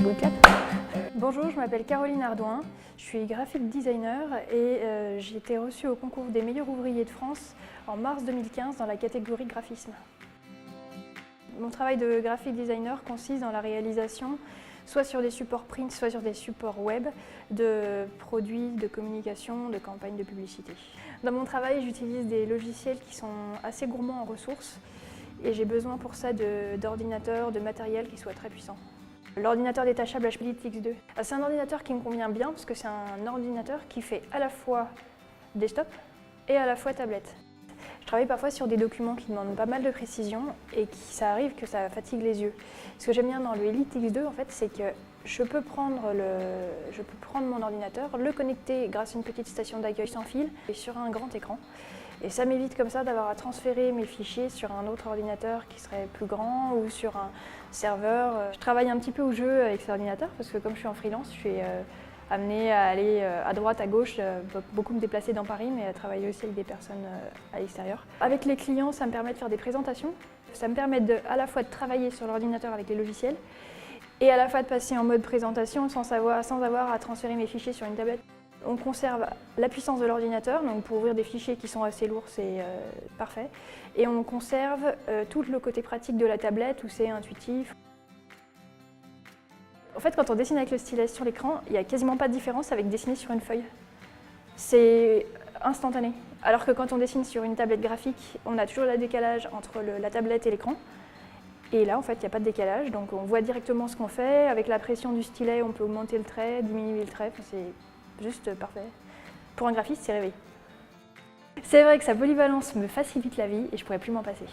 Good clap. Bonjour, je m'appelle Caroline Ardouin, je suis graphic designer et j'ai été reçue au concours des meilleurs ouvriers de France en mars 2015 dans la catégorie graphisme. Mon travail de graphic designer consiste dans la réalisation soit sur des supports print, soit sur des supports web, de produits, de communication, de campagnes de publicité. Dans mon travail, j'utilise des logiciels qui sont assez gourmands en ressources et j'ai besoin pour ça d'ordinateurs, de matériel qui soit très puissant. L'ordinateur détachable HP Elite X2, c'est un ordinateur qui me convient bien parce que c'est un ordinateur qui fait à la fois desktop et à la fois tablette. Je travaille parfois sur des documents qui demandent pas mal de précision et ça arrive que ça fatigue les yeux. Ce que j'aime bien dans le Elite X2, en fait, c'est que je peux prendre mon ordinateur, le connecter grâce à une petite station d'accueil sans fil et sur un grand écran. Et ça m'évite comme ça d'avoir à transférer mes fichiers sur un autre ordinateur qui serait plus grand ou sur un serveur. Je travaille un petit peu au jeu avec cet ordinateur parce que comme je suis en freelance, je suis amenée à aller à droite, à gauche, beaucoup me déplacer dans Paris, mais à travailler aussi avec des personnes à l'extérieur. Avec les clients, ça me permet de faire des présentations. Ça me permet à la fois de travailler sur l'ordinateur avec les logiciels et à la fois de passer en mode présentation sans avoir à transférer mes fichiers sur une tablette. On conserve la puissance de l'ordinateur, donc pour ouvrir des fichiers qui sont assez lourds, c'est parfait. Et on conserve tout le côté pratique de la tablette où c'est intuitif. En fait, quand on dessine avec le stylet sur l'écran, il n'y a quasiment pas de différence avec dessiner sur une feuille. C'est instantané. Alors que quand on dessine sur une tablette graphique, on a toujours le décalage entre la tablette et l'écran. Et là, en fait, il n'y a pas de décalage, donc on voit directement ce qu'on fait. Avec la pression du stylet, on peut augmenter le trait, diminuer le trait. C'est juste parfait. Pour un graphiste, c'est rêvé. C'est vrai que sa polyvalence me facilite la vie et je ne pourrais plus m'en passer.